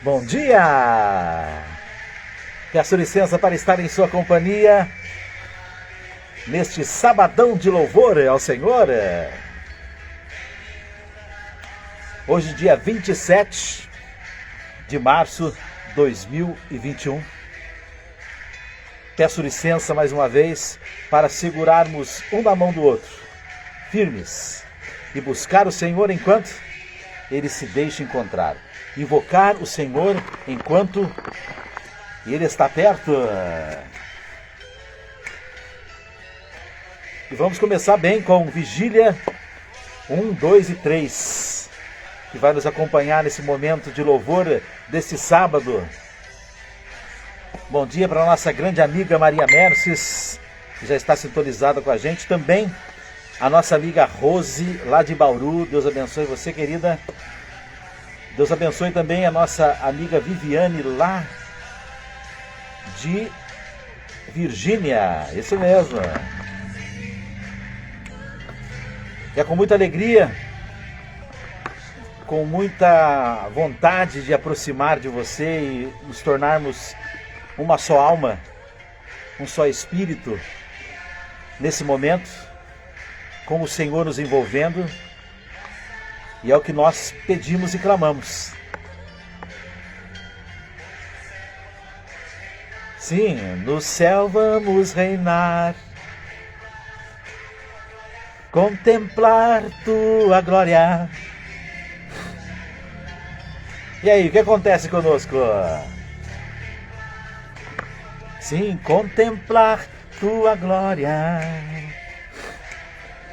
Bom dia! Peço licença para estar em sua companhia neste sabadão de louvor ao Senhor. Hoje, dia 27 de março de 2021. Peço licença mais uma vez para segurarmos um na mão do outro, firmes, e buscar o Senhor enquanto Ele se deixa encontrar. Invocar o Senhor enquanto Ele está perto. E vamos começar bem com Vigília 1, 2 e 3, que vai nos acompanhar nesse momento de louvor desse sábado. Bom dia para a nossa grande amiga Maria Merces, que já está sintonizada com a gente. Também a nossa amiga Rose, lá de Bauru. Deus abençoe você, querida. Deus abençoe também a nossa amiga Viviane, lá de Virgínia. Isso mesmo. É com muita alegria, com muita vontade de aproximar de você e nos tornarmos uma só alma, um só espírito, nesse momento, com o Senhor nos envolvendo, e é o que nós pedimos e clamamos. Sim, no céu vamos reinar, contemplar tua glória. E aí, o que acontece conosco? Sim, contemplar tua glória.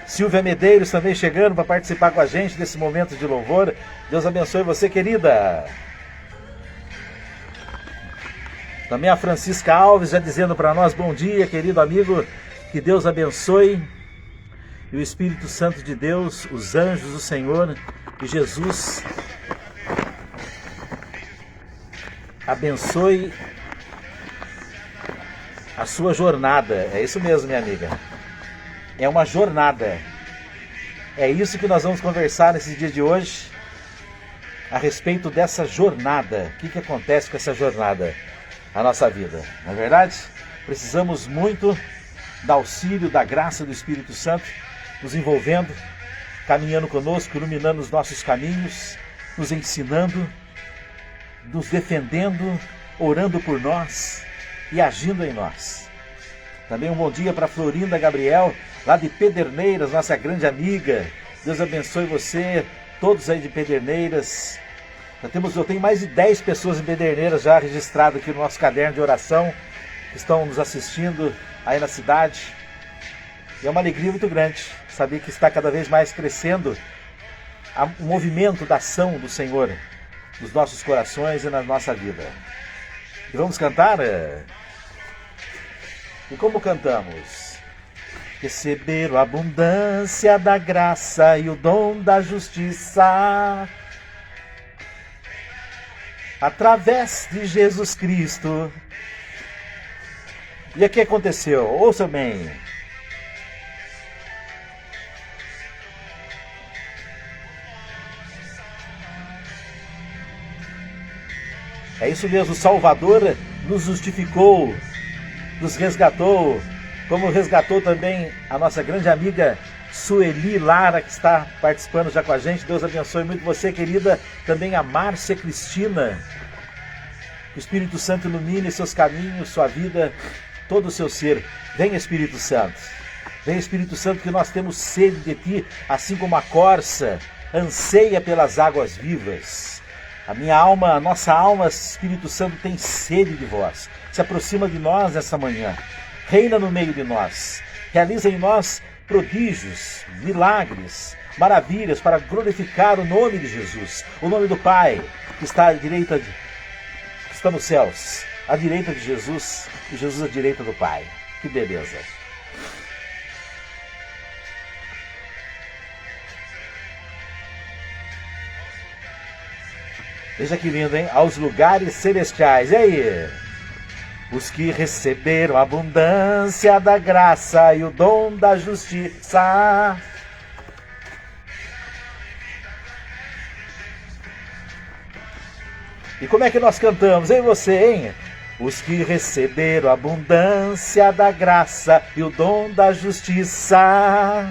Silvia Medeiros também chegando para participar com a gente desse momento de louvor. Deus abençoe você, querida. Também a Francisca Alves já dizendo para nós: bom dia, querido amigo, que Deus abençoe. E o Espírito Santo de Deus, os anjos do Senhor e Jesus abençoe a sua jornada. É isso mesmo, minha amiga. É uma jornada. É isso que nós vamos conversar nesse dia de hoje, a respeito dessa jornada. O que acontece com essa jornada na nossa vida? Não é verdade? Precisamos muito do auxílio, da graça do Espírito Santo, nos envolvendo, caminhando conosco, iluminando os nossos caminhos, nos ensinando, nos defendendo, orando por nós e agindo em nós. Também um bom dia para Florinda Gabriel, lá de Pederneiras, nossa grande amiga. Deus abençoe você, todos aí de Pederneiras. Eu tenho mais de 10 pessoas em Pederneiras já registradas aqui no nosso caderno de oração, que estão nos assistindo aí na cidade. E é uma alegria muito grande saber que está cada vez mais crescendo o movimento da ação do Senhor nos nossos corações e na nossa vida. E vamos cantar? E como cantamos? Receber a abundância da graça e o dom da justiça através de Jesus Cristo. E o que aconteceu? Ouça bem. É isso mesmo, o Salvador nos justificou, nos resgatou, como resgatou também a nossa grande amiga Sueli Lara, que está participando já com a gente. Deus abençoe muito você, querida. Também a Márcia Cristina. O Espírito Santo ilumine seus caminhos, sua vida, todo o seu ser. Vem, Espírito Santo. Vem, Espírito Santo, que nós temos sede de ti, assim como a corça anseia pelas águas vivas. A minha alma, a nossa alma, Espírito Santo, tem sede de vós. Se aproxima de nós nessa manhã. Reina no meio de nós. Realiza em nós prodígios, milagres, maravilhas para glorificar o nome de Jesus. O nome do Pai, que está à direita, que está nos céus. À direita de Jesus e Jesus à direita do Pai. Que beleza. Veja que lindo, hein? Aos lugares celestiais. E aí? Os que receberam a abundância da graça e o dom da justiça. E como é que nós cantamos, hein, você, hein? Os que receberam a abundância da graça e o dom da justiça.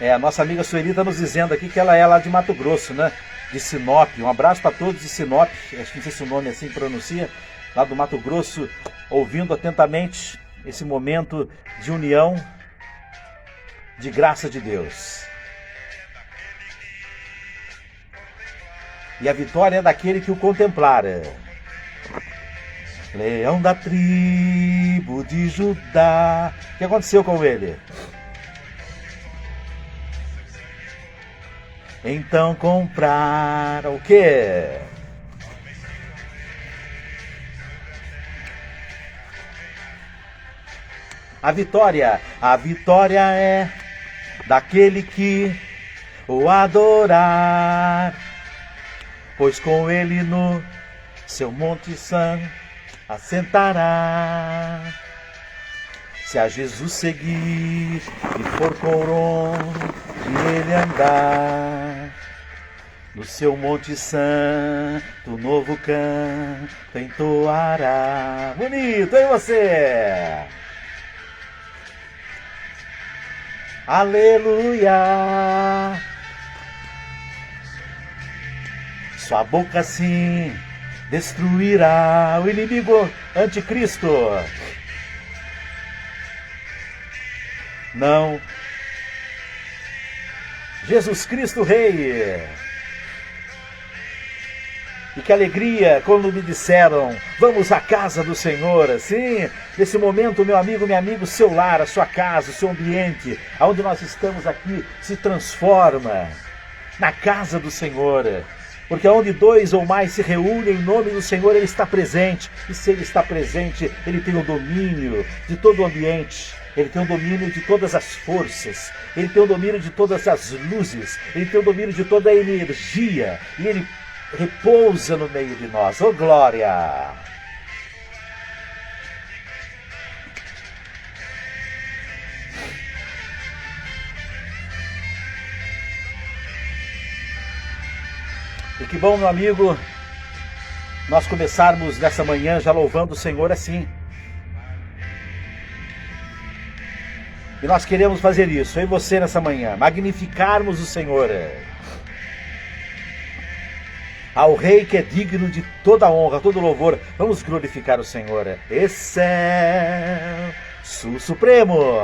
A nossa amiga Sueli está nos dizendo aqui que ela é lá de Mato Grosso, né? De Sinop. Um abraço para todos de Sinop. Acho que não sei se o nome assim pronuncia. Lá do Mato Grosso, ouvindo atentamente esse momento de união, de graça de Deus. E a vitória é daquele que o contemplar. Leão da tribo de Judá. O que aconteceu com ele? Então comprar o quê? A vitória é daquele que o adorar, pois com ele no seu monte santo assentará. Se a Jesus seguir e for por onde ele andar, no seu monte santo novo canto entoará. Bonito, hein você? Aleluia! Sua boca sim destruirá o inimigo anticristo. Não. Jesus Cristo Rei. E que alegria quando me disseram, vamos à casa do Senhor. Assim, nesse momento, meu amigo, minha amiga, o seu lar, a sua casa, o seu ambiente, aonde nós estamos aqui, se transforma na casa do Senhor. Porque onde dois ou mais se reúnem em nome do Senhor, Ele está presente. E se Ele está presente, Ele tem o domínio de todo o ambiente. Ele tem o domínio de todas as forças. Ele tem o domínio de todas as luzes. Ele tem o domínio de toda a energia. E Ele repousa no meio de nós. Oh, glória! E que bom, meu amigo, nós começarmos nessa manhã já louvando o Senhor assim. E nós queremos fazer isso, eu e você nessa manhã, magnificarmos o Senhor. Ao Rei que é digno de toda honra, todo louvor, vamos glorificar o Senhor. Excelso Supremo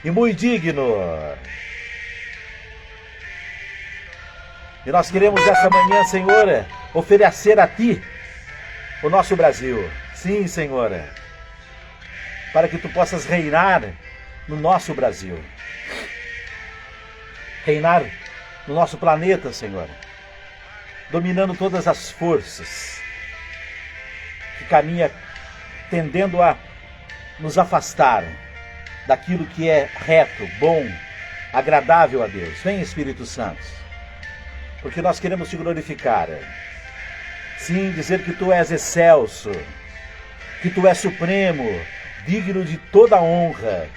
e muito digno. E nós queremos essa manhã, Senhor, oferecer a Ti o nosso Brasil. Sim, Senhor, para que Tu possas reinar no nosso Brasil. Reinar no nosso planeta, Senhor, dominando todas as forças que caminha tendendo a nos afastar daquilo que é reto, bom, agradável a Deus. Vem, Espírito Santo, porque nós queremos Te glorificar. Sim, dizer que Tu és excelso, que Tu és supremo, digno de toda honra,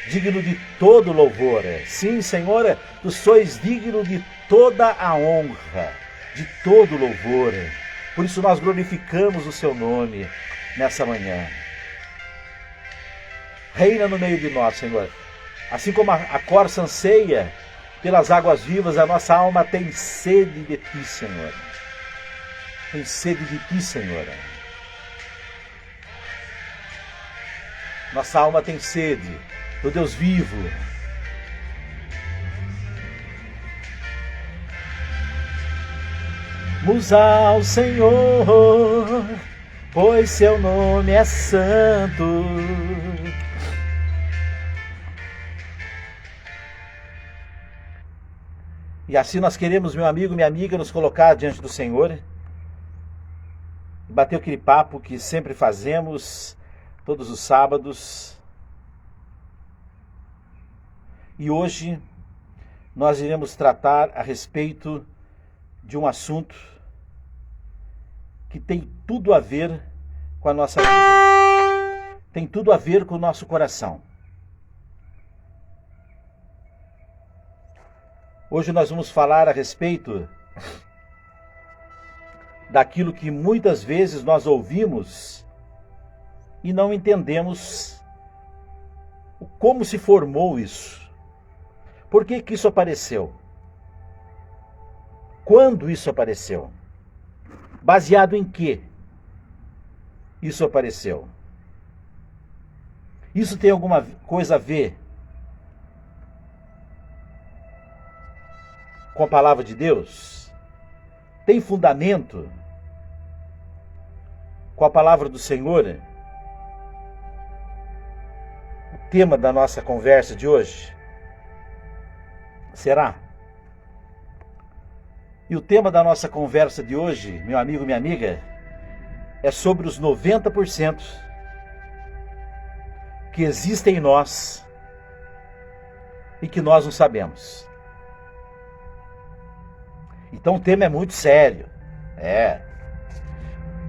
digno de todo louvor. Sim, Senhor, Tu sois digno de toda a honra, de todo louvor. Por isso nós glorificamos o Seu nome nessa manhã. Reina no meio de nós, Senhor. Assim como a corça anseia pelas águas vivas, a nossa alma tem sede de Ti, Senhor. Tem sede de Ti, Senhor. Nossa alma tem sede do Deus vivo. Vamos ao Senhor, pois Seu nome é santo. E assim nós queremos, meu amigo, minha amiga, nos colocar diante do Senhor e bater aquele papo que sempre fazemos, todos os sábados. E hoje nós iremos tratar a respeito de um assunto que tem tudo a ver com a nossa vida. Tem tudo a ver com o nosso coração. Hoje nós vamos falar a respeito daquilo que muitas vezes nós ouvimos e não entendemos como se formou isso. Por que que isso apareceu? Quando isso apareceu? Baseado em que isso apareceu? Isso tem alguma coisa a ver com a palavra de Deus? Tem fundamento com a palavra do Senhor? O tema da nossa conversa de hoje será? E o tema da nossa conversa de hoje, meu amigo, minha amiga, é sobre os 90% que existem em nós e que nós não sabemos. Então o tema é muito sério.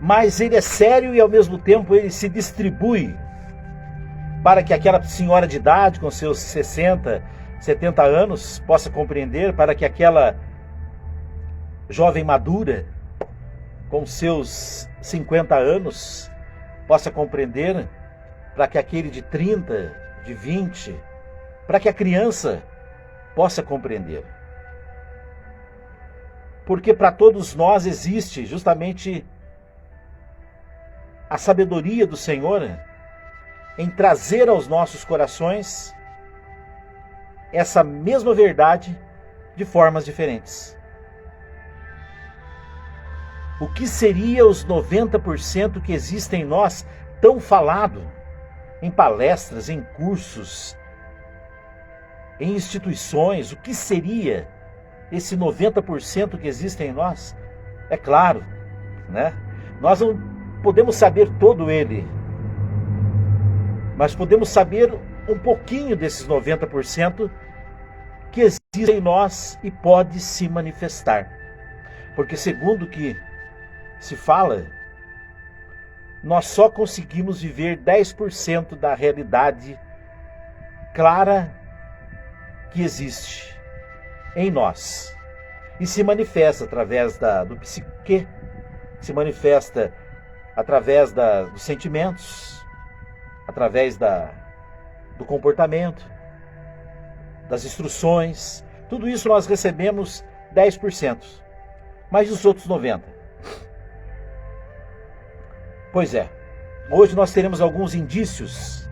Mas ele é sério e ao mesmo tempo ele se distribui para que aquela senhora de idade com seus 60, 70 anos possa compreender, para que aquela jovem madura com seus 50 anos possa compreender, para que aquele de 30, de 20, para que a criança possa compreender. Porque para todos nós existe justamente a sabedoria do Senhor em trazer aos nossos corações essa mesma verdade de formas diferentes. O que seria os 90% que existem em nós, tão falado em palestras, em cursos, em instituições? O que seria esse 90% que existem em nós? É claro, né? Nós não podemos saber todo ele, mas podemos saber um pouquinho desses 90% que existem em nós e pode se manifestar. Porque segundo o que se fala, nós só conseguimos viver 10% da realidade clara que existe em nós. E se manifesta através do psique, se manifesta através dos sentimentos, através do comportamento, das instruções. Tudo isso nós recebemos 10%. Mas os outros 90%? Pois é, hoje nós teremos alguns indícios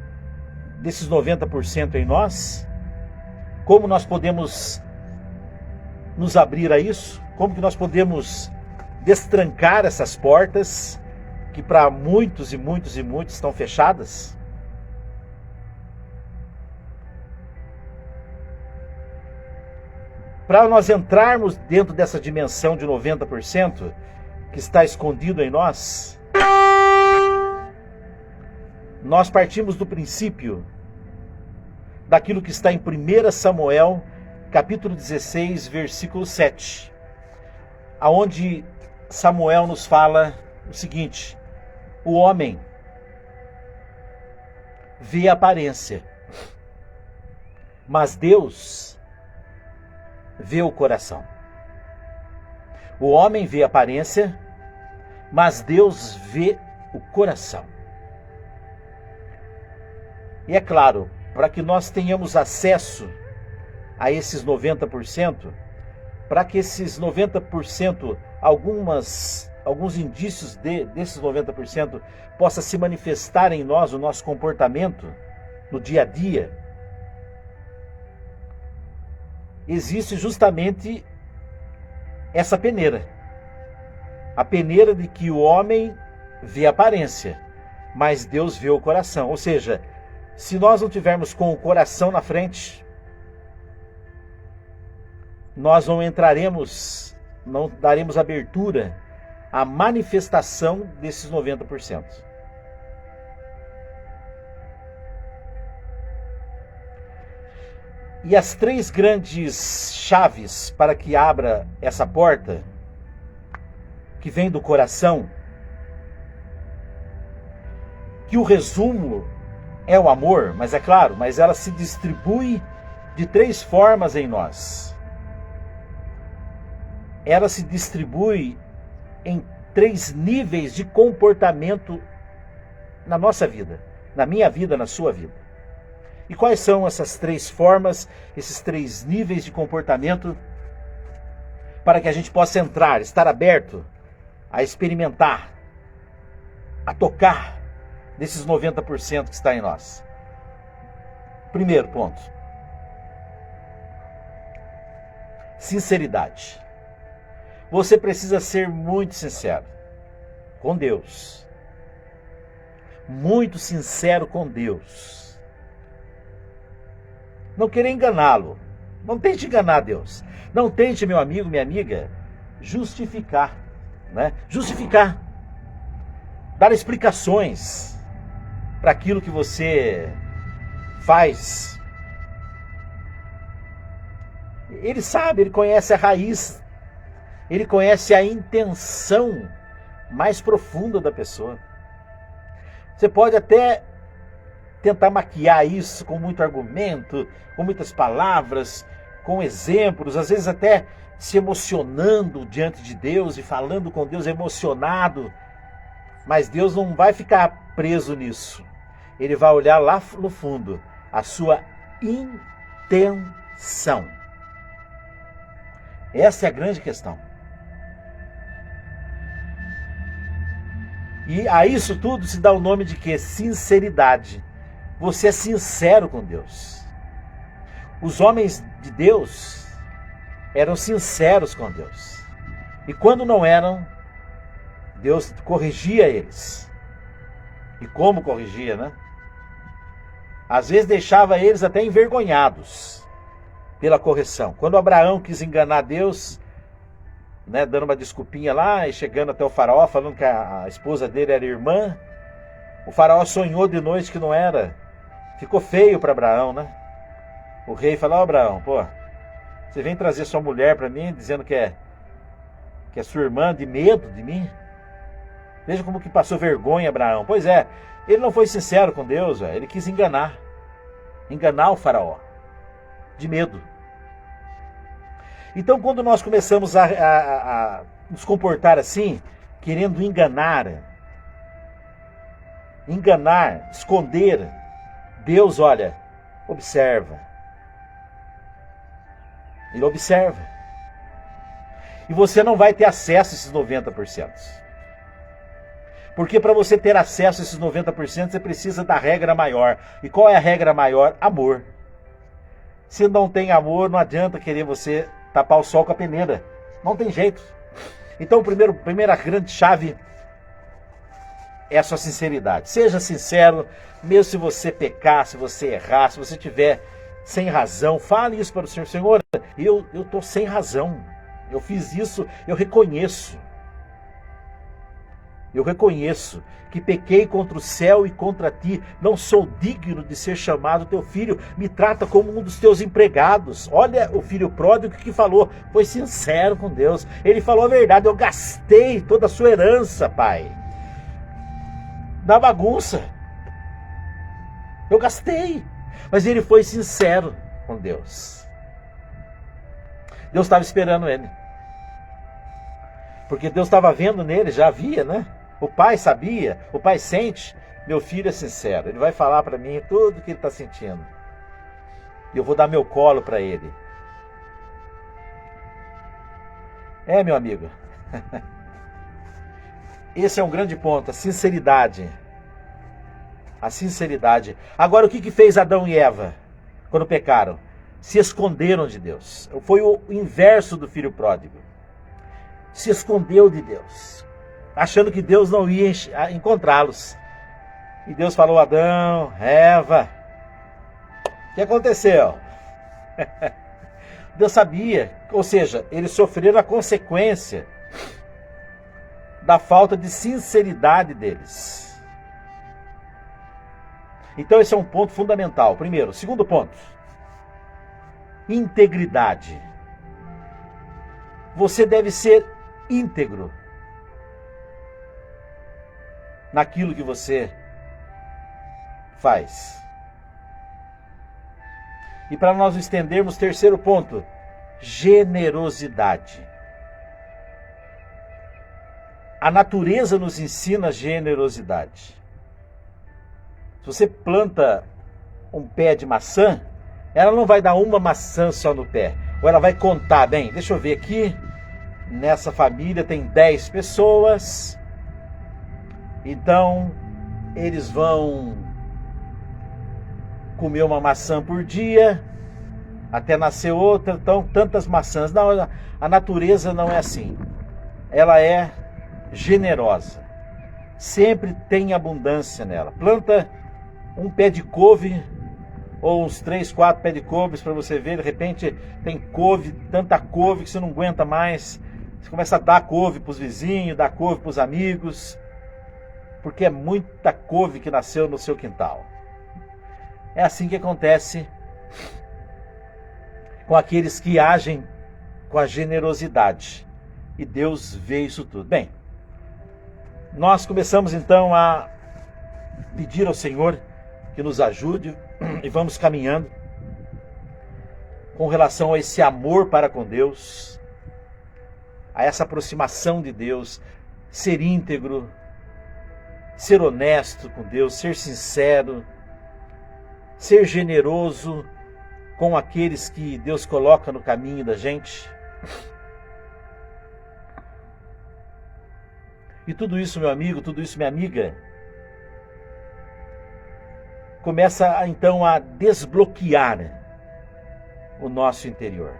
desses 90% em nós. Como nós podemos nos abrir a isso? Como que nós podemos destrancar essas portas que para muitos e muitos e muitos estão fechadas? Para nós entrarmos dentro dessa dimensão de 90% que está escondido em nós, nós partimos do princípio daquilo que está em 1 Samuel, capítulo 16, versículo 7, aonde Samuel nos fala o seguinte: o homem vê a aparência, mas Deus vê o coração. O homem vê a aparência, mas Deus vê o coração. E é claro, para que nós tenhamos acesso a esses 90%, para que esses 90%, alguns indícios desses 90% possa se manifestar em nós, o nosso comportamento, no dia a dia, existe justamente essa peneira. A peneira de que o homem vê a aparência, mas Deus vê o coração. Ou seja, se nós não tivermos com o coração na frente, nós não entraremos, não daremos abertura à manifestação desses 90%. E as três grandes chaves para que abra essa porta, que vem do coração, que o resumo é o amor, mas é claro, mas ela se distribui de três formas em nós. ela se distribui em 3 níveis de comportamento na nossa vida, na minha vida, na sua vida. E quais são essas 3 formas, esses 3 níveis de comportamento, para que a gente possa entrar, estar aberto a experimentar, a tocar desses 90% que está em nós? Primeiro ponto: sinceridade. Você precisa ser muito sincero com Deus. Muito sincero com Deus. Não querer enganá-lo. Não tente enganar Deus. Não tente, meu amigo, minha amiga, justificar, né? Justificar. Dar explicações para aquilo que você faz. Ele sabe, ele conhece a raiz. Ele conhece a intenção mais profunda da pessoa. Você pode até tentar maquiar isso com muito argumento, com muitas palavras, com exemplos, às vezes até se emocionando diante de Deus e falando com Deus emocionado. Mas Deus não vai ficar preso nisso. Ele vai olhar lá no fundo a sua intenção. Essa é a grande questão. E a isso tudo se dá o nome de quê? Sinceridade. Você é sincero com Deus. Os homens de Deus eram sinceros com Deus. E quando não eram, Deus corrigia eles. E como corrigia, né? Às vezes deixava eles até envergonhados pela correção. Quando Abraão quis enganar Deus, né, dando uma desculpinha lá e chegando até o faraó, falando que a esposa dele era irmã, o faraó sonhou de noite que não era. Ficou feio para Abraão, né? O rei falou: ó, Abraão, pô, você vem trazer sua mulher para mim, dizendo que é sua irmã, de medo de mim? Veja como que passou vergonha Abraão. Pois é, ele não foi sincero com Deus, ele quis enganar o faraó, de medo. Então, quando nós começamos a nos comportar assim, querendo enganar, esconder, Deus, olha, observa. Ele observa. E você não vai ter acesso a esses 90%. Porque para você ter acesso a esses 90%, você precisa da regra maior. E qual é a regra maior? Amor. Se não tem amor, não adianta querer você tapar o sol com a peneira. Não tem jeito. Então, primeira grande chave é a sua sinceridade. Seja sincero, mesmo se você pecar, se você errar, se você tiver sem razão, fale isso para o Senhor. Senhor, eu estou sem razão. Eu fiz isso, eu reconheço. Eu reconheço que pequei contra o céu e contra ti. Não sou digno de ser chamado teu filho. Me trata como um dos teus empregados. Olha o filho pródigo que falou. Foi sincero com Deus. Ele falou a verdade. Eu gastei toda a sua herança, pai, na bagunça. Eu gastei. Mas ele foi sincero com Deus. Deus estava esperando ele. Porque Deus estava vendo nele, já havia, né? O pai sabia, o pai sente, meu filho é sincero, ele vai falar para mim tudo o que ele está sentindo. E eu vou dar meu colo para ele. É, meu amigo. Esse é um grande ponto, a sinceridade. A sinceridade. Agora, o que fez Adão e Eva quando pecaram? Se esconderam de Deus. Foi o inverso do filho pródigo. Se escondeu de Deus, achando que Deus não ia encontrá-los. E Deus falou: Adão, Eva, o que aconteceu? Deus sabia, ou seja, eles sofreram a consequência da falta de sinceridade deles. Então esse é um ponto fundamental. Primeiro. Segundo ponto, integridade. Você deve ser íntegro naquilo que você faz. E para nós estendermos, terceiro ponto, generosidade. A natureza nos ensina generosidade. Se você planta um pé de maçã, ela não vai dar uma maçã só no pé. Ou ela vai contar, bem, deixa eu ver aqui, nessa família tem 10 pessoas, então eles vão comer uma maçã por dia, até nascer outra, então tantas maçãs. Não, a natureza não é assim. Ela é generosa. Sempre tem abundância nela. Planta um pé de couve, ou uns 3, 4 pés de couves para você ver, de repente tem couve, tanta couve que você não aguenta mais. Você começa a dar couve para os vizinhos, dar couve para os amigos, porque é muita couve que nasceu no seu quintal. É assim que acontece com aqueles que agem com a generosidade. E Deus vê isso tudo. Bem, nós começamos então a pedir ao Senhor que nos ajude e vamos caminhando com relação a esse amor para com Deus, a essa aproximação de Deus, ser íntegro, ser honesto com Deus, ser sincero, ser generoso com aqueles que Deus coloca no caminho da gente. E tudo isso, meu amigo, tudo isso, minha amiga, começa então a desbloquear o nosso interior.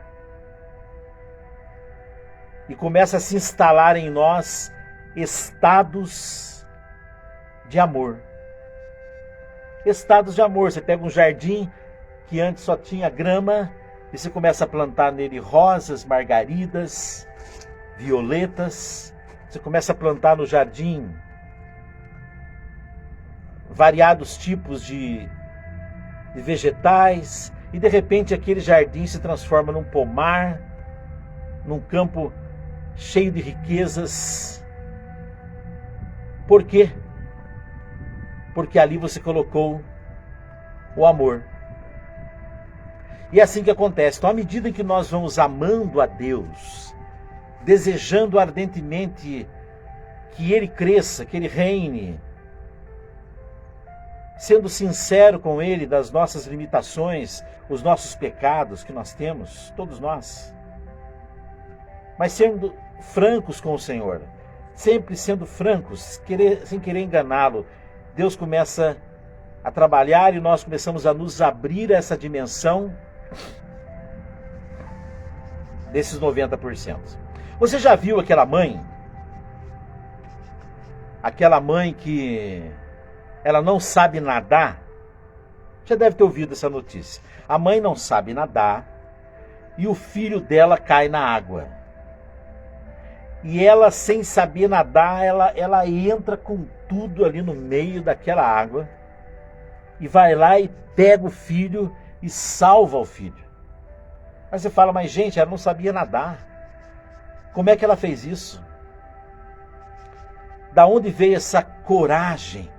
E começa a se instalar em nós estados de amor. Estados de amor. Você pega um jardim que antes só tinha grama e você começa a plantar nele rosas, margaridas, violetas. Você começa a plantar no jardim variados tipos de vegetais, e de repente aquele jardim se transforma num pomar, num campo cheio de riquezas. Por quê? Porque ali você colocou o amor. E é assim que acontece. Então, à medida em que nós vamos amando a Deus, desejando ardentemente que Ele cresça, que Ele reine, sendo sincero com Ele das nossas limitações, os nossos pecados que nós temos, todos nós, mas sendo francos com o Senhor, sempre sendo francos, sem querer enganá-lo, Deus começa a trabalhar e nós começamos a nos abrir a essa dimensão desses 90%. Você já viu aquela mãe? Aquela mãe que ela não sabe nadar? Já deve ter ouvido essa notícia. A mãe não sabe nadar e o filho dela cai na água. E ela, sem saber nadar, ela entra com tudo ali no meio daquela água e vai lá e pega o filho e salva o filho. Aí você fala, mas gente, ela não sabia nadar. Como é que ela fez isso? Da onde veio essa coragem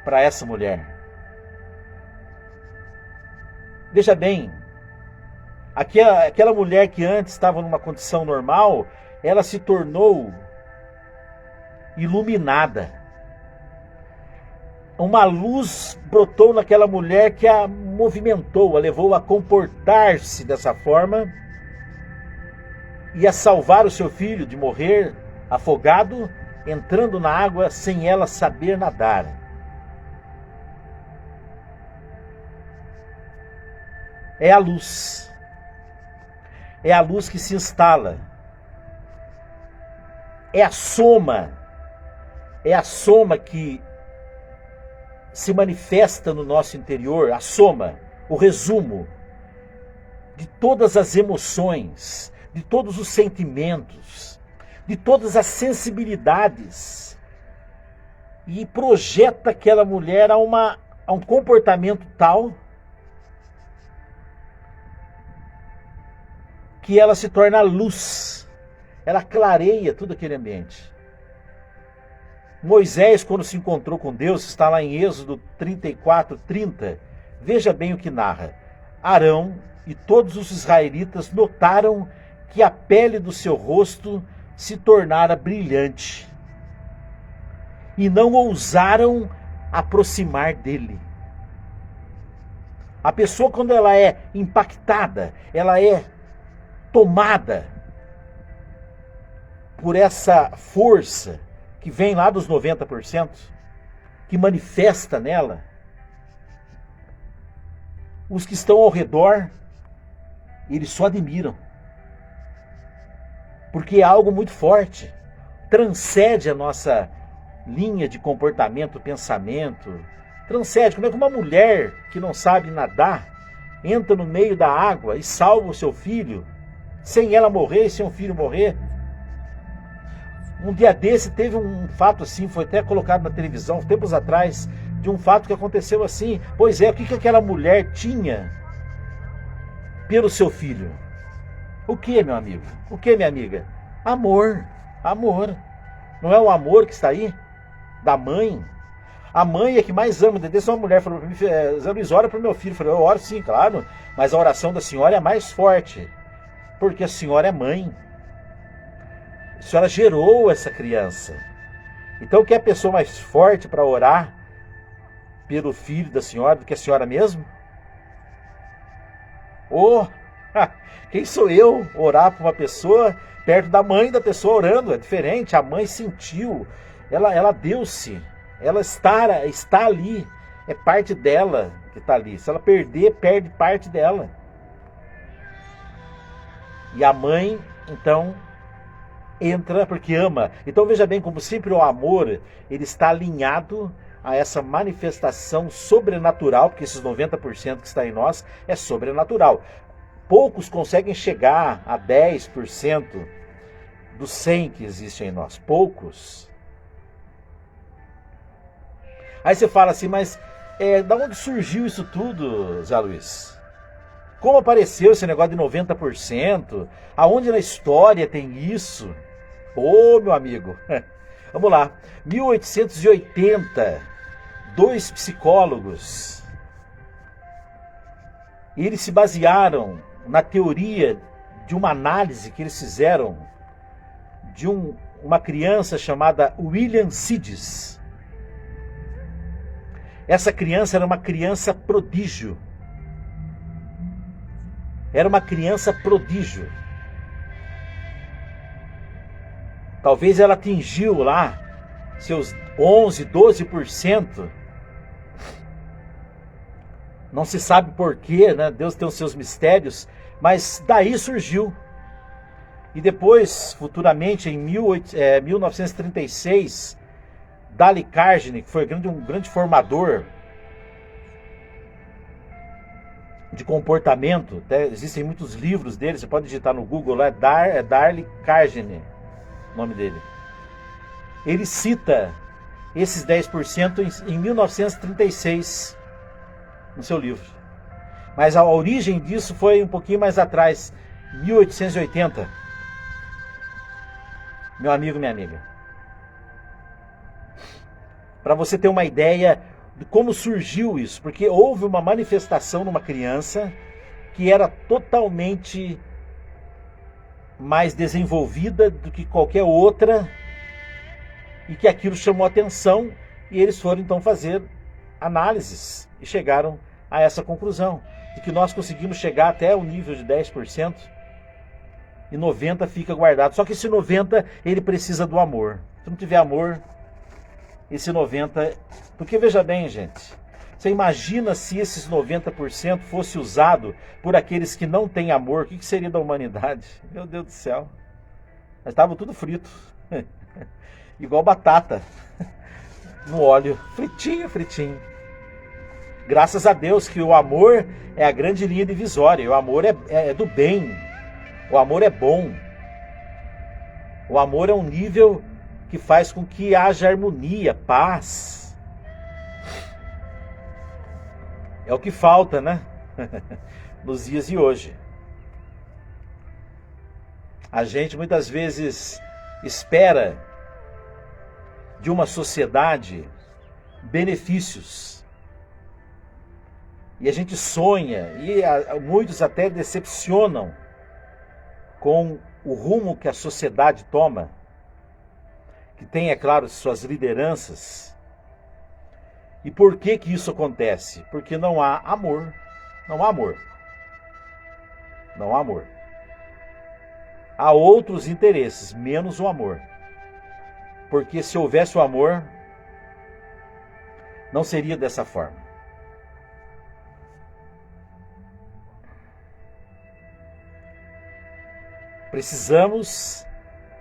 para essa mulher? Veja bem, aquela mulher que antes estava numa condição normal, ela se tornou iluminada. Uma luz brotou naquela mulher que a movimentou, a levou a comportar-se dessa forma e a salvar o seu filho de morrer afogado, entrando na água sem ela saber nadar. É a luz. É a luz que se instala. É a soma. É a soma que se manifesta no nosso interior. A soma, o resumo de todas as emoções, de todos os sentimentos, de todas as sensibilidades. E projeta aquela mulher a um comportamento tal que ela se torna luz, ela clareia todo aquele ambiente. Moisés, quando se encontrou com Deus, está lá em Êxodo 34:30, veja bem o que narra. Arão e todos os israelitas notaram que a pele do seu rosto se tornara brilhante e não ousaram aproximar dele. A pessoa, quando ela é impactada, ela é tomada por essa força que vem lá dos 90%, que manifesta nela, os que estão ao redor, eles só admiram. Porque é algo muito forte, transcende a nossa linha de comportamento, pensamento, transcende. Como é que uma mulher que não sabe nadar entra no meio da água e salva o seu filho, sem ela morrer e sem o filho morrer? Um dia desse teve um fato assim, foi até colocado na televisão, tempos atrás, de um fato que aconteceu assim. Pois é, o que aquela mulher tinha pelo seu filho? O que, meu amigo? O que, minha amiga? Amor. Amor. Não é o amor que está aí? Da mãe? A mãe é que mais ama. Desde uma mulher falou para mim, Zé Luiz, ora para o meu filho. Eu falei, eu oro sim, claro, mas a oração da senhora é mais forte, porque a senhora é mãe. A senhora gerou essa criança. Então, quer a pessoa mais forte para orar pelo filho da senhora do que a senhora mesmo? Oh, quem sou eu orar por uma pessoa perto da mãe da pessoa orando? É diferente. A mãe sentiu, ela deu-se, ela está ali, é parte dela que está ali. Se ela perder, perde parte dela. E a mãe, então, entra porque ama. Então veja bem como sempre o amor, ele está alinhado a essa manifestação sobrenatural, porque esses 90% que está em nós é sobrenatural. Poucos conseguem chegar a 10% do 100 que existe em nós. Poucos. Aí você fala assim, mas da onde surgiu isso tudo, Zé Luiz? Como apareceu esse negócio de 90%? Aonde na história tem isso? Ô, meu amigo, vamos lá. 1880, 2 psicólogos, eles se basearam na teoria de uma análise que eles fizeram de uma criança chamada William Sidis. Essa criança era uma criança prodígio. Era uma criança prodígio. Talvez ela atingiu lá seus 11, 12%. Não se sabe porquê, né? Deus tem os seus mistérios, mas daí surgiu. E depois, futuramente, em 1936, Dale Carnegie, que foi um grande formador de comportamento, até existem muitos livros dele, você pode digitar no Google lá, Dale Carnegie, o nome dele. Ele cita esses 10% em 1936 no seu livro. Mas a origem disso foi um pouquinho mais atrás, 1880. Meu amigo, minha amiga. Para você ter uma ideia de como surgiu isso, porque houve uma manifestação numa criança que era totalmente mais desenvolvida do que qualquer outra e que aquilo chamou atenção e eles foram então fazer análises e chegaram a essa conclusão de que nós conseguimos chegar até o nível de 10% e 90% fica guardado. Só que esse 90% ele precisa do amor. Se não tiver amor, esse 90%... Porque veja bem, gente, você imagina se esses 90% fosse usado por aqueles que não têm amor, o que seria da humanidade? Meu Deus do céu. Mas estava tudo frito. Igual batata. No óleo. Fritinho, fritinho. Graças a Deus que o amor é a grande linha divisória. O amor é do bem. O amor é bom. O amor é um nível que faz com que haja harmonia, paz. É o que falta, né? Nos dias de hoje. A gente muitas vezes espera de uma sociedade benefícios. E a gente sonha, e muitos até decepcionam com o rumo que a sociedade toma, que tem, é claro, suas lideranças. E por que que isso acontece? Porque não há amor. Não há amor. Não há amor. Há outros interesses, menos o amor. Porque se houvesse o amor, não seria dessa forma. Precisamos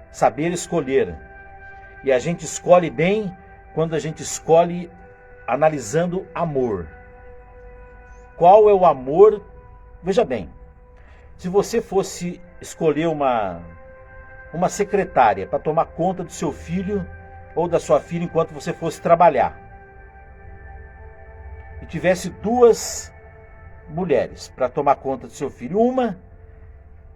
saber escolher. E a gente escolhe bem quando a gente escolhe analisando amor. Qual é o amor? Veja bem, se você fosse escolher uma secretária para tomar conta do seu filho ou da sua filha enquanto você fosse trabalhar, e tivesse duas mulheres para tomar conta do seu filho, uma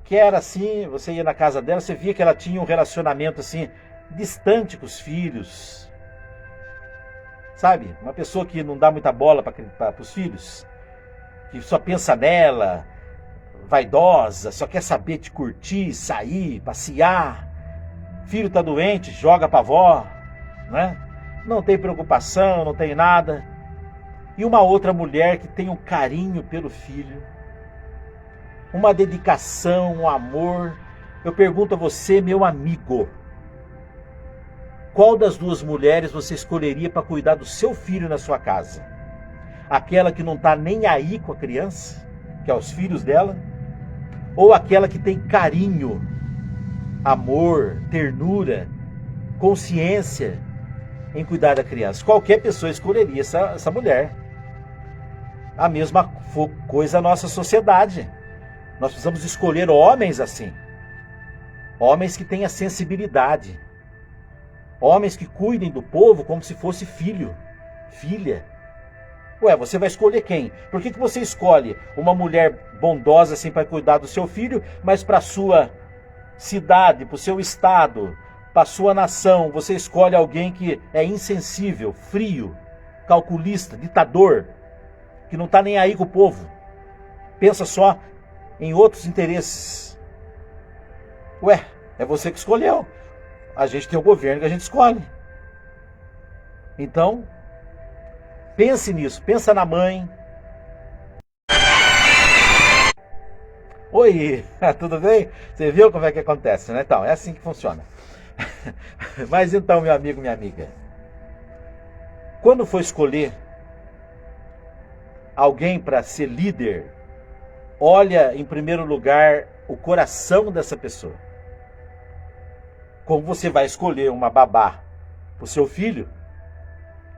que era assim, você ia na casa dela, você via que ela tinha um relacionamento assim, distante com os filhos, sabe? Uma pessoa que não dá muita bola para os filhos, que só pensa nela, vaidosa, só quer saber de curtir, sair, passear. Filho está doente, joga para a avó, né? Não tem preocupação, não tem nada. E uma outra mulher que tem um carinho pelo filho, uma dedicação, um amor. Eu pergunto a você, meu amigo, qual das duas mulheres você escolheria para cuidar do seu filho na sua casa? Aquela que não está nem aí com a criança, que é os filhos dela, ou aquela que tem carinho, amor, ternura, consciência em cuidar da criança? Qualquer pessoa escolheria essa mulher. A mesma coisa a nossa sociedade. Nós precisamos escolher homens assim. Homens que tenham sensibilidade. Homens que cuidem do povo como se fosse filho, filha. Ué, você vai escolher quem? Por que você escolhe uma mulher bondosa assim para cuidar do seu filho, mas para a sua cidade, para o seu estado, para a sua nação, você escolhe alguém que é insensível, frio, calculista, ditador, que não está nem aí com o povo, pensa só em outros interesses? Ué, é você que escolheu. A gente tem o governo que a gente escolhe. Então, pense nisso, pensa na mãe. Oi, tudo bem? Você viu como é que acontece, né? Então, é assim que funciona. Mas então, meu amigo, minha amiga, quando for escolher alguém para ser líder, olha em primeiro lugar o coração dessa pessoa. Como você vai escolher uma babá para o seu filho,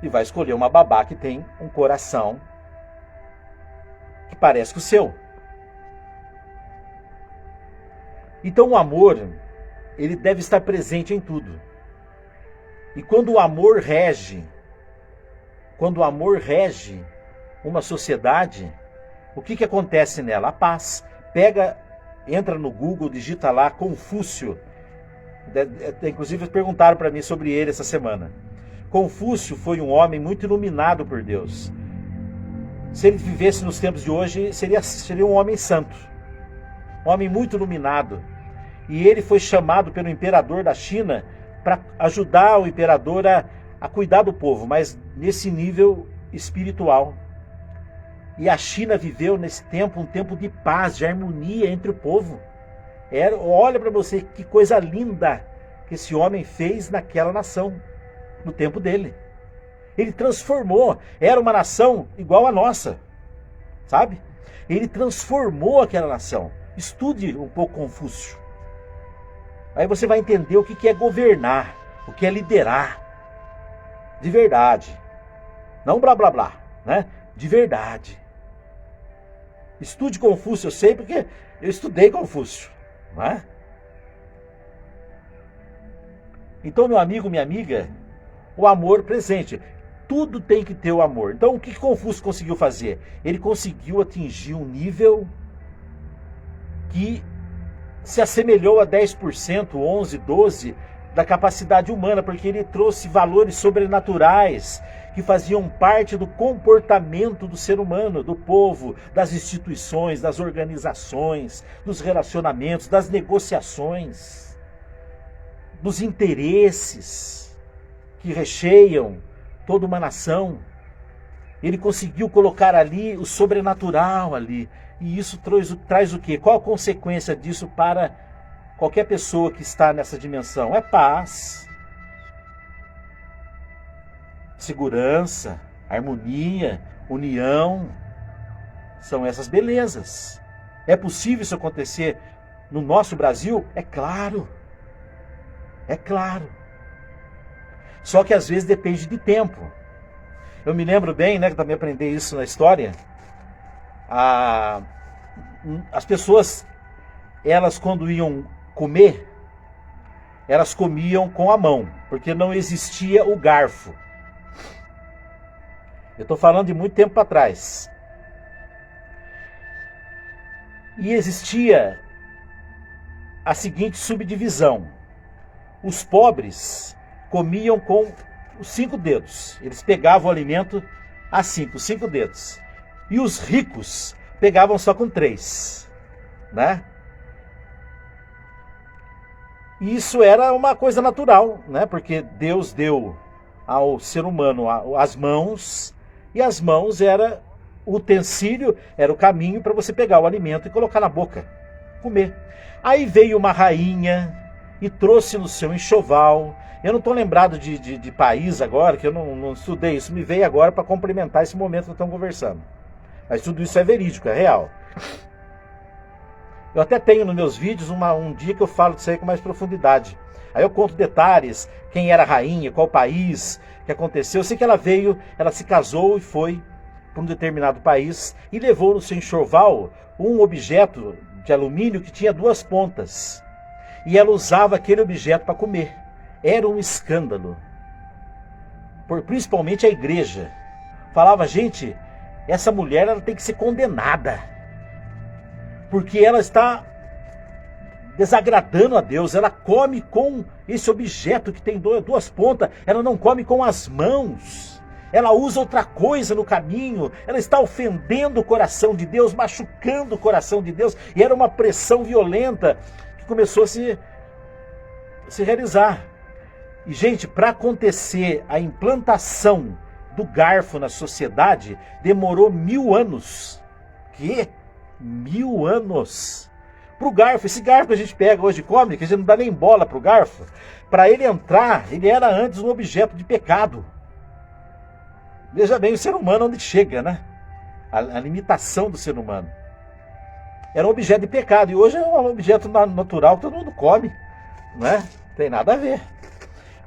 e vai escolher uma babá que tem um coração que parece com o seu. Então o amor, ele deve estar presente em tudo. E quando o amor rege uma sociedade, o que acontece nela? A paz. Entra no Google, digita lá Confúcio. Inclusive perguntaram para mim sobre ele essa semana. Confúcio foi um homem muito iluminado por Deus. Se ele vivesse nos tempos de hoje, seria um homem santo. Um homem muito iluminado. E ele foi chamado pelo imperador da China para ajudar o imperador a cuidar do povo, mas nesse nível espiritual. E a China viveu nesse tempo um tempo de paz, de harmonia entre o povo. Olha para você que coisa linda que esse homem fez naquela nação, no tempo dele. Ele transformou, era uma nação igual a nossa, sabe? Ele transformou aquela nação. Estude um pouco Confúcio. Aí você vai entender o que é governar, o que é liderar. De verdade. Não blá blá blá, né? De verdade. Estude Confúcio, eu sei porque eu estudei Confúcio, não é? Então, meu amigo, minha amiga, o amor presente. Tudo tem que ter o amor. Então, o que Confúcio conseguiu fazer? Ele conseguiu atingir um nível que se assemelhou a 10%, 11%, 12% da capacidade humana, porque ele trouxe valores sobrenaturais que faziam parte do comportamento do ser humano, do povo, das instituições, das organizações, dos relacionamentos, das negociações, dos interesses que recheiam toda uma nação. Ele conseguiu colocar ali o sobrenatural ali. E isso traz o quê? Qual a consequência disso para qualquer pessoa que está nessa dimensão? É paz, segurança, harmonia, união. São essas belezas. É possível isso acontecer no nosso Brasil? É claro. É claro. Só que às vezes depende de tempo. Eu me lembro bem, né, que também aprendi isso na história. As pessoas, elas quando iam comer, elas comiam com a mão, porque não existia o garfo. Eu estou falando de muito tempo atrás. E existia a seguinte subdivisão. Os pobres comiam com os 5 dedos. Eles pegavam o alimento assim, com 5 dedos. E os ricos pegavam só com 3, né? E isso era uma coisa natural, né? Porque Deus deu ao ser humano as mãos, e as mãos era o utensílio, era o caminho para você pegar o alimento e colocar na boca, comer. Aí veio uma rainha e trouxe no seu enxoval. Eu não estou lembrado de país agora, que eu não estudei isso, me veio agora para complementar esse momento que estamos conversando. Mas tudo isso é verídico, é real. Eu até tenho nos meus vídeos um dia que eu falo disso aí com mais profundidade. Aí eu conto detalhes, quem era a rainha, qual país, o que aconteceu. Eu sei que ela veio, ela se casou e foi para um determinado país e levou no seu enxoval um objeto de alumínio que tinha 2 pontas. E ela usava aquele objeto para comer. Era um escândalo. Principalmente a igreja. Falava, gente, essa mulher ela tem que ser condenada. Porque ela está desagradando a Deus. Ela come com esse objeto que tem 2 pontas. Ela não come com as mãos. Ela usa outra coisa no caminho. Ela está ofendendo o coração de Deus, machucando o coração de Deus. E era uma pressão violenta que começou a se realizar. E, gente, para acontecer a implantação do garfo na sociedade, demorou 1000 anos. Que? 1000 anos. Para o garfo, esse garfo que a gente pega hoje e come, que a gente não dá nem bola para o garfo, para ele entrar, ele era antes um objeto de pecado. Veja bem o ser humano onde chega, né? A limitação do ser humano. Era um objeto de pecado, e hoje é um objeto natural que todo mundo come, né? Tem nada a ver.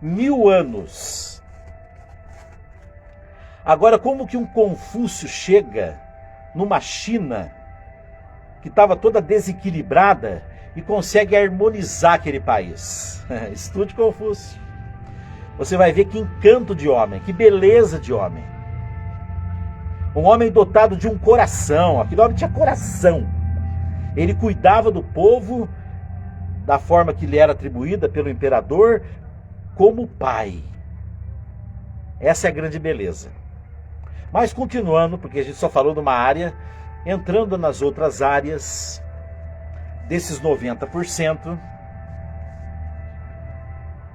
1000 anos. Agora, como que um Confúcio chega numa China que estava toda desequilibrada e consegue harmonizar aquele país? Estude Confúcio. Você vai ver que encanto de homem, que beleza de homem. Um homem dotado de um coração. Aquele homem tinha coração. Ele cuidava do povo da forma que lhe era atribuída pelo imperador, como pai. Essa é a grande beleza. Mas continuando, porque a gente só falou de uma área, entrando nas outras áreas, desses 90%,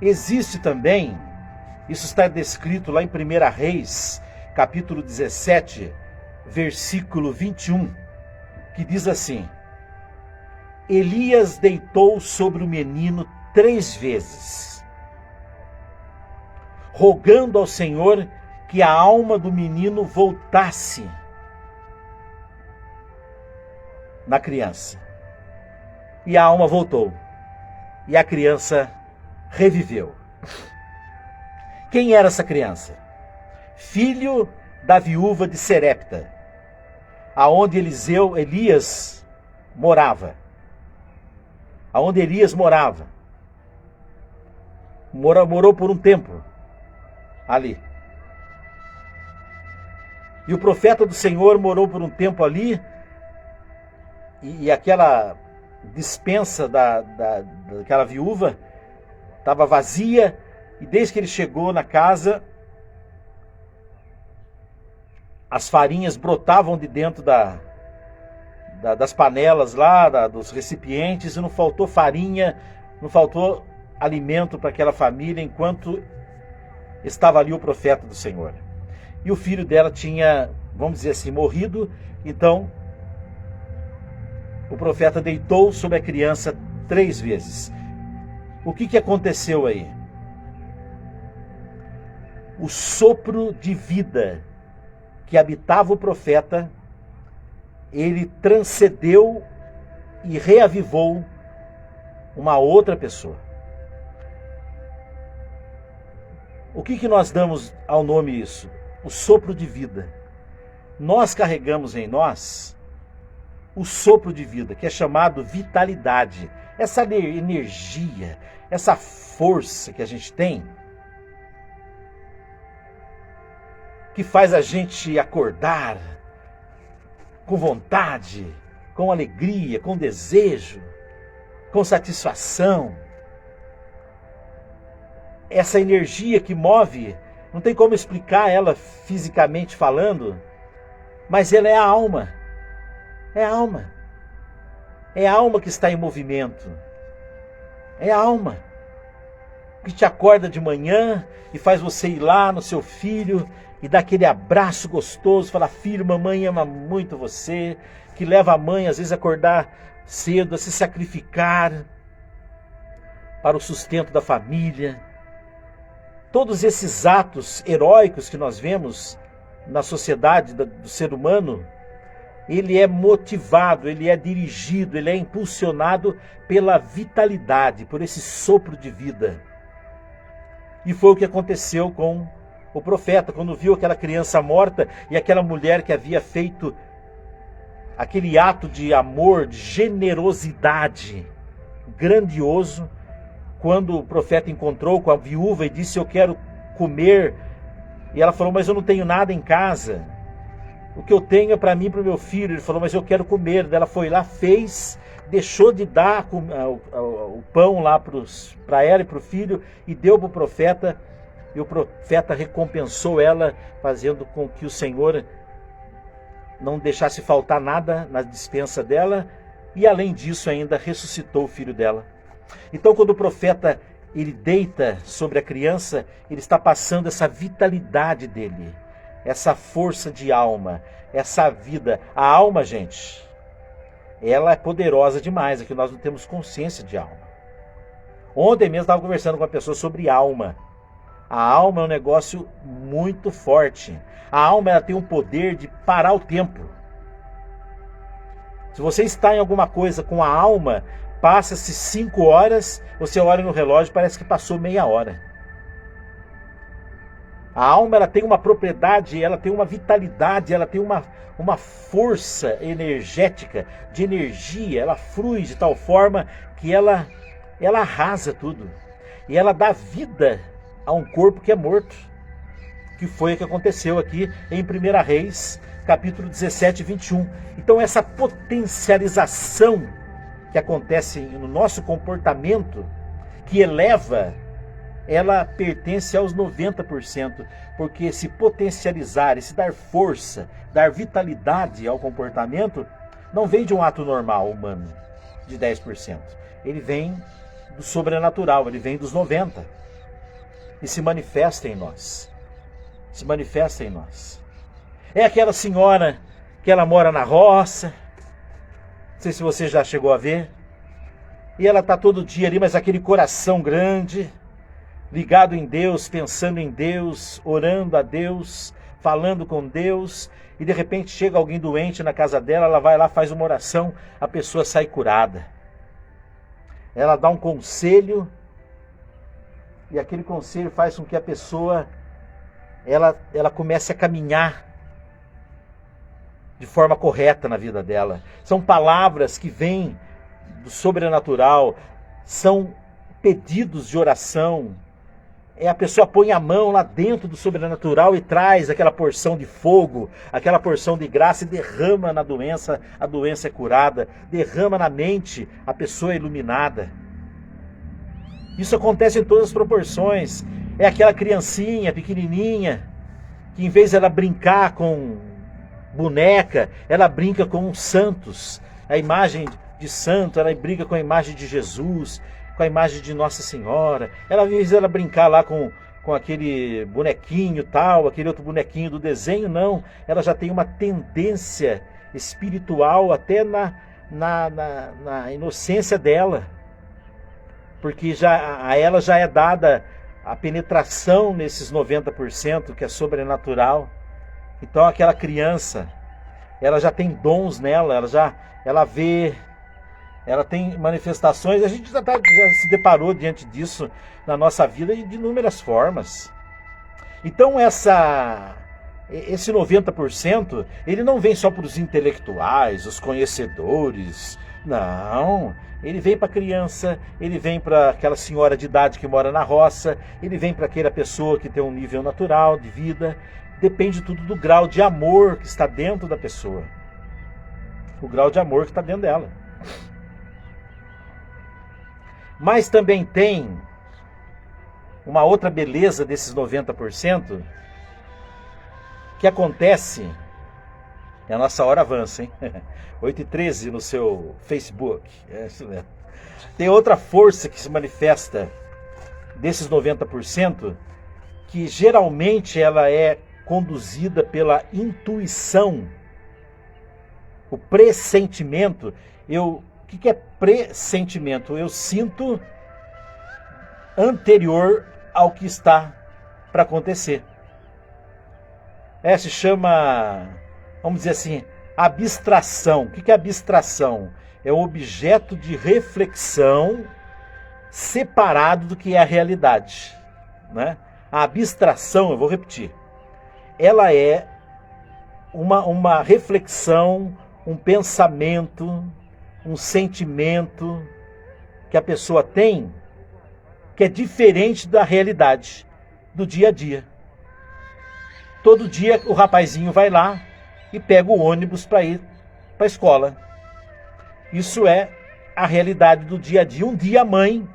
existe também, isso está descrito lá em 1 Reis, capítulo 17, versículo 21, que diz assim: Elias deitou sobre o menino 3 vezes, rogando ao Senhor que a alma do menino voltasse na criança. E a alma voltou. E a criança reviveu. Quem era essa criança? Filho da viúva de Serepta, aonde Elias morava. Aonde Elias morava. Morou por um tempo ali. E o profeta do Senhor morou por um tempo ali, e aquela despensa daquela viúva estava vazia, e desde que ele chegou na casa, as farinhas brotavam de dentro das panelas lá, dos recipientes, e não faltou farinha, não faltou alimento para aquela família enquanto estava ali o profeta do Senhor. E o filho dela tinha, vamos dizer assim, morrido. Então o profeta deitou sobre a criança 3 vezes. O que aconteceu aí? O sopro de vida que habitava o profeta, ele transcendeu e reavivou uma outra pessoa. O que nós damos ao nome isso? O sopro de vida. Nós carregamos em nós o sopro de vida, que é chamado vitalidade. Essa energia, essa força que a gente tem, que faz a gente acordar com vontade, com alegria, com desejo, com satisfação. Essa energia que move, não tem como explicar ela fisicamente falando, mas ela é a alma. É a alma. É a alma que está em movimento. É a alma que te acorda de manhã e faz você ir lá no seu filho e dar aquele abraço gostoso, falar: filho, mamãe ama muito você, que leva a mãe às vezes a acordar cedo, a se sacrificar para o sustento da família. Todos esses atos heróicos que nós vemos na sociedade do ser humano, ele é motivado, ele é dirigido, ele é impulsionado pela vitalidade, por esse sopro de vida. E foi o que aconteceu com o profeta, quando viu aquela criança morta e aquela mulher que havia feito aquele ato de amor, de generosidade grandioso. Quando o profeta encontrou com a viúva e disse: eu quero comer, e ela falou: mas eu não tenho nada em casa, o que eu tenho é para mim e para o meu filho. Ele falou: mas eu quero comer. Ela foi lá, fez, deixou de dar o pão lá para ela e para o filho, e deu para o profeta, e o profeta recompensou ela, fazendo com que o Senhor não deixasse faltar nada na despensa dela, e além disso ainda ressuscitou o filho dela. Então, quando o profeta ele deita sobre a criança, ele está passando essa vitalidade dele, essa força de alma, essa vida. A alma, gente, ela é poderosa demais, é que nós não temos consciência de alma. Ontem mesmo estava conversando com uma pessoa sobre alma. A alma é um negócio muito forte. A alma, ela tem um poder de parar o tempo. Se você está em alguma coisa com a alma, passa-se 5 horas, você olha no relógio, parece que passou meia hora. A alma, ela tem uma propriedade, ela tem uma vitalidade, ela tem uma força energética, de energia, ela flui de tal forma que ela arrasa tudo. E ela dá vida a um corpo que é morto, que foi o que aconteceu aqui em 1 Reis, capítulo 17, 21. Então essa potencialização que acontece no nosso comportamento, que eleva, ela pertence aos 90%, porque se potencializar, se dar força, dar vitalidade ao comportamento, não vem de um ato normal humano, de 10%. Ele vem do sobrenatural, ele vem dos 90%. E se manifesta em nós. Se manifesta em nós. É aquela senhora que ela mora na roça, não sei se você já chegou a ver, e ela está todo dia ali, mas aquele coração grande, ligado em Deus, pensando em Deus, orando a Deus, falando com Deus, e de repente chega alguém doente na casa dela, ela vai lá, faz uma oração, a pessoa sai curada. Ela dá um conselho, e aquele conselho faz com que a pessoa, ela comece a caminhar de forma correta na vida dela. São palavras que vêm do sobrenatural, são pedidos de oração. A pessoa põe a mão lá dentro do sobrenatural e traz aquela porção de fogo, aquela porção de graça e derrama na doença, a doença é curada, derrama na mente, a pessoa é iluminada. Isso acontece em todas as proporções. É aquela criancinha pequenininha que, em vez de ela brincar com boneca, ela brinca com os santos, a imagem de santo, ela brinca com a imagem de Jesus, com a imagem de Nossa Senhora. Ela, às vezes, ela brincar lá com aquele bonequinho tal, aquele outro bonequinho do desenho, não. Ela já tem uma tendência espiritual até na inocência dela, porque a ela já é dada a penetração nesses 90% que é sobrenatural. Então aquela criança, ela já tem dons nela, ela vê, ela tem manifestações. A gente já se deparou diante disso na nossa vida de inúmeras formas. Então esse 90%, ele não vem só para os intelectuais, os conhecedores, não. Ele vem para a criança, ele vem para aquela senhora de idade que mora na roça, ele vem para aquela pessoa que tem um nível natural de vida. Depende tudo do grau de amor que está dentro da pessoa. O grau de amor que está dentro dela. Mas também tem uma outra beleza desses 90%, que acontece, e a nossa hora avança, hein? 8h13 no seu Facebook. É isso mesmo. Tem outra força que se manifesta desses 90%, que geralmente ela é conduzida pela intuição, o pressentimento. O que é pressentimento? Eu sinto anterior ao que está para acontecer. Se chama, vamos dizer assim, abstração. O que é abstração? É um objeto de reflexão separado do que é a realidade, né? A abstração, eu vou repetir, ela é uma reflexão, um pensamento, um sentimento que a pessoa tem, que é diferente da realidade, do dia a dia. Todo dia o rapazinho vai lá e pega o ônibus para ir para a escola. Isso é a realidade do dia a dia. Um dia a mãe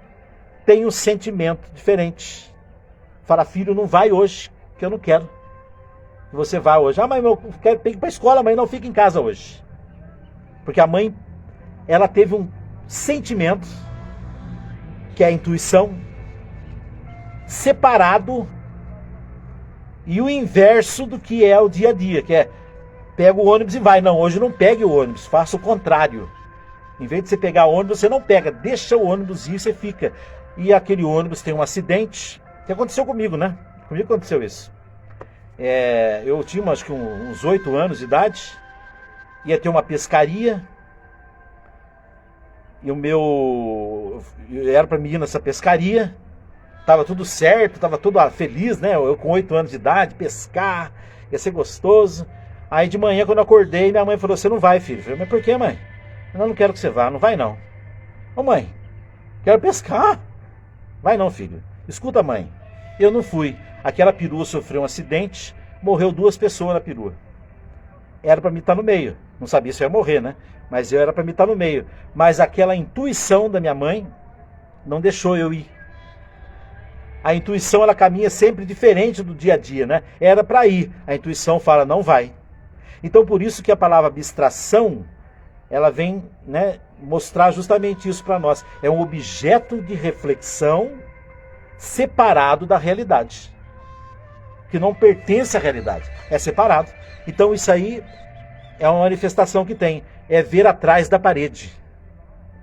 tem um sentimento diferente. Fala: filho, não vai hoje, que eu não quero que você vá hoje. Mas eu quero ir para a escola, mas não fica em casa hoje. Porque a mãe, ela teve um sentimento, que é a intuição, separado, e o inverso do que é o dia a dia, que é: pega o ônibus e vai. Não, hoje não pegue o ônibus, faça o contrário. Em vez de você pegar o ônibus, você não pega, deixa o ônibus ir e você fica. E aquele ônibus tem um acidente, que aconteceu comigo, né? Comigo aconteceu isso. Eu tinha acho que uns 8 anos de idade, ia ter uma pescaria, e era para mim ir nessa pescaria. Tava tudo certo, tava tudo feliz, né? Eu com 8 anos de idade, pescar, ia ser gostoso. Aí de manhã, quando eu acordei, minha mãe falou: você não vai, filho. Eu falei: mas por que, mãe? Eu não quero que você vá. Não vai, não. Ô, mãe, quero pescar. Vai não, filho. Escuta, mãe, eu não fui. Aquela perua sofreu um acidente, morreu 2 pessoas na perua. Era para mim estar no meio. Não sabia se eu ia morrer, né? Mas eu era para mim estar no meio. Mas aquela intuição da minha mãe não deixou eu ir. A intuição, ela caminha sempre diferente do dia a dia, né? Era para ir. A intuição fala: não vai. Então, por isso que a palavra abstração, ela vem, né, mostrar justamente isso para nós. É um objeto de reflexão separado da realidade, que não pertence à realidade, é separado. Então isso aí é uma manifestação que tem, é ver atrás da parede,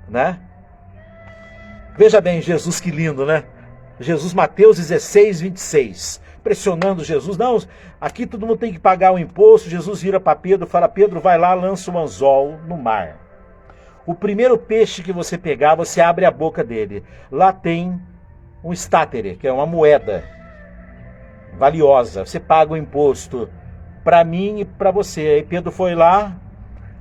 né? Veja bem, Jesus, que lindo, né? Jesus, Mateus 16:26, pressionando Jesus. Não, aqui todo mundo tem que pagar o imposto. Jesus vira para Pedro, fala: Pedro, vai lá, lança um anzol no mar. O primeiro peixe que você pegar, você abre a boca dele. Lá tem um estátere, que é uma moeda valiosa. Você paga o imposto para mim e para você. Aí Pedro foi lá,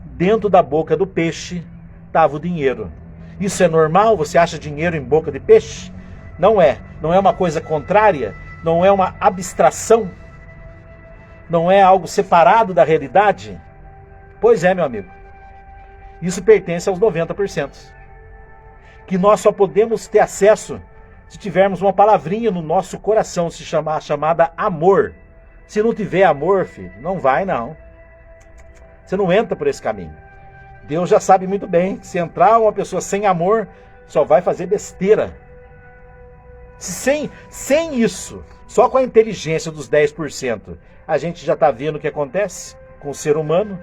dentro da boca do peixe estava o dinheiro. Isso é normal? Você acha dinheiro em boca de peixe? Não é. Não é uma coisa contrária? Não é uma abstração? Não é algo separado da realidade? Pois é, meu amigo. Isso pertence aos 90%. Que nós só podemos ter acesso se tivermos uma palavrinha no nosso coração, chamada amor. Se não tiver amor, filho, não vai não. Você não entra por esse caminho. Deus já sabe muito bem que se entrar uma pessoa sem amor, só vai fazer besteira. Sem isso, só com a inteligência dos 10%, a gente já está vendo o que acontece com o ser humano.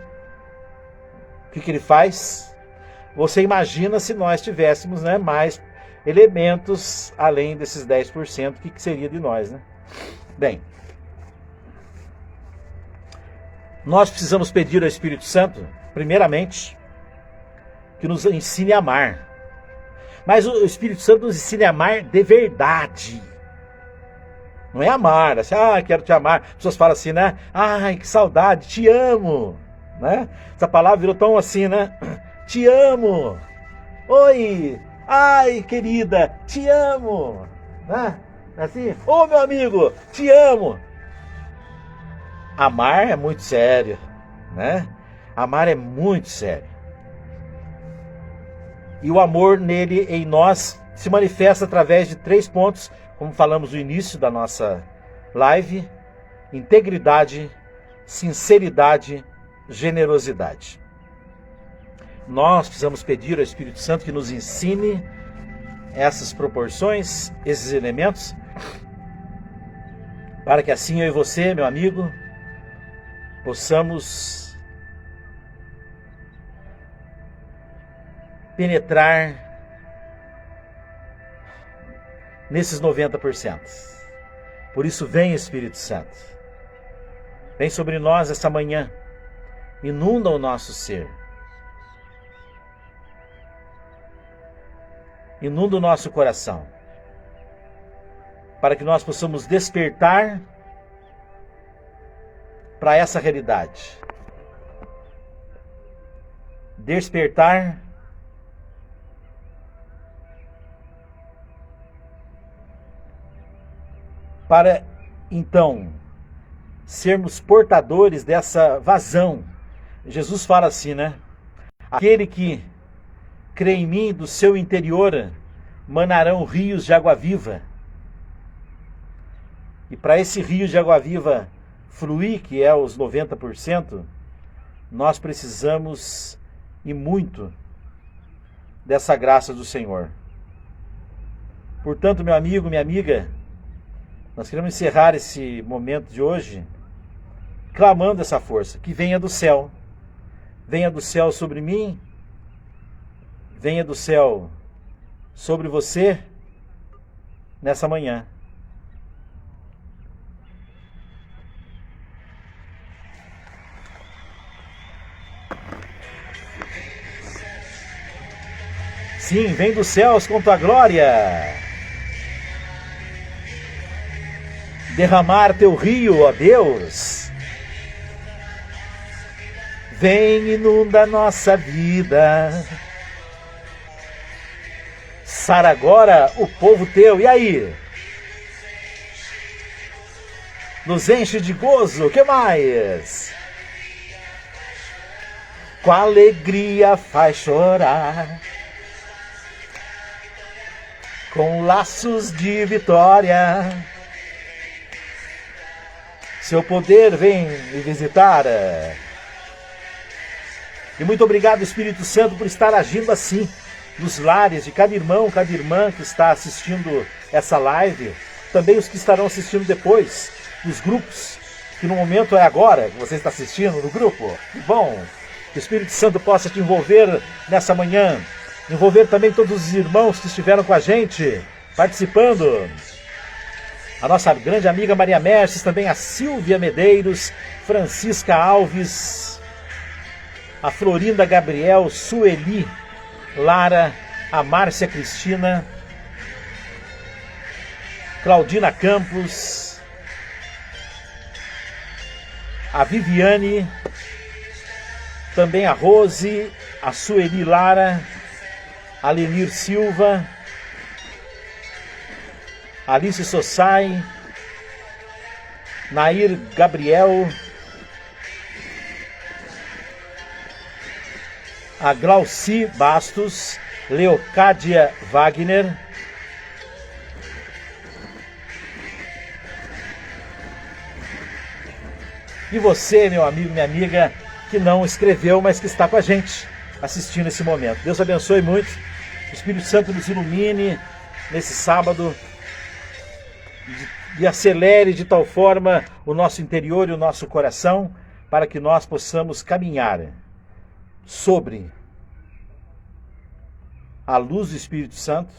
O que ele faz? Você imagina se nós tivéssemos, né, mais elementos além desses 10%, o que seria de nós, né? Bem, nós precisamos pedir ao Espírito Santo, primeiramente, que nos ensine a amar. Mas o Espírito Santo nos ensine a amar de verdade. Não é amar, assim, quero te amar. As pessoas falam assim, né? Ai, que saudade, te amo. Né? Essa palavra virou tão assim, né? Te amo. Oi, ai, querida, te amo. Né? Assim, ô meu amigo, te amo. Amar é muito sério, né? Amar é muito sério. E o amor nele, em nós, se manifesta através de 3 pontos, como falamos no início da nossa live: integridade, sinceridade, generosidade. Nós precisamos pedir ao Espírito Santo que nos ensine essas proporções, esses elementos, para que assim eu e você, meu amigo, possamos penetrar nesses 90%. Por isso vem, Espírito Santo. Vem sobre nós essa manhã. Inunda o nosso ser. Inunda o nosso coração. Para que nós possamos despertar para essa realidade. Despertar para, então, sermos portadores dessa vazão. Jesus fala assim, né? Aquele que crê em mim, do seu interior manarão rios de água viva. E para esse rio de água viva fluir, que é os 90%, nós precisamos e muito dessa graça do Senhor. Portanto, meu amigo, minha amiga, nós queremos encerrar esse momento de hoje clamando essa força, que venha do céu. Venha do céu sobre mim, venha do céu sobre você nessa manhã. Sim, vem dos céus com tua glória. Derramar teu rio, ó Deus. Vem, inunda nossa vida. Sara agora o povo teu. E aí? Nos enche de gozo. O que mais? Com alegria faz chorar. Com laços de vitória. Seu poder vem me visitar. E muito obrigado, Espírito Santo, por estar agindo assim nos lares de cada irmão, cada irmã que está assistindo essa live. Também os que estarão assistindo depois, nos grupos, que no momento é agora que você está assistindo no grupo. Que bom que o Espírito Santo possa te envolver nessa manhã. Envolver também todos os irmãos que estiveram com a gente, participando. A nossa grande amiga Maria Merces, também a Silvia Medeiros, Francisca Alves, a Florinda Gabriel, Sueli, Lara, a Márcia Cristina, Claudina Campos, a Viviane, também a Rose, a Sueli Lara, a Lenir Silva, Alice Sossai, Nair Gabriel, a Glauci Bastos, Leocádia Wagner, e você, meu amigo, minha amiga, que não escreveu, mas que está com a gente assistindo esse momento. Deus abençoe muito. O Espírito Santo nos ilumine nesse sábado e acelere de tal forma o nosso interior e o nosso coração para que nós possamos caminhar sobre a luz do Espírito Santo,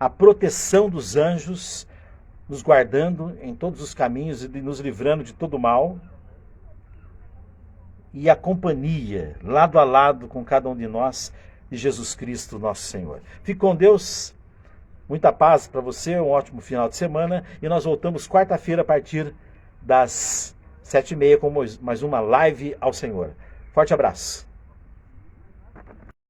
a proteção dos anjos, nos guardando em todos os caminhos e nos livrando de todo mal, e a companhia, lado a lado com cada um de nós, de Jesus Cristo, nosso Senhor. Fique com Deus, muita paz para você, um ótimo final de semana, e nós voltamos quarta-feira a partir das 7h30 com mais uma live ao Senhor. Forte abraço.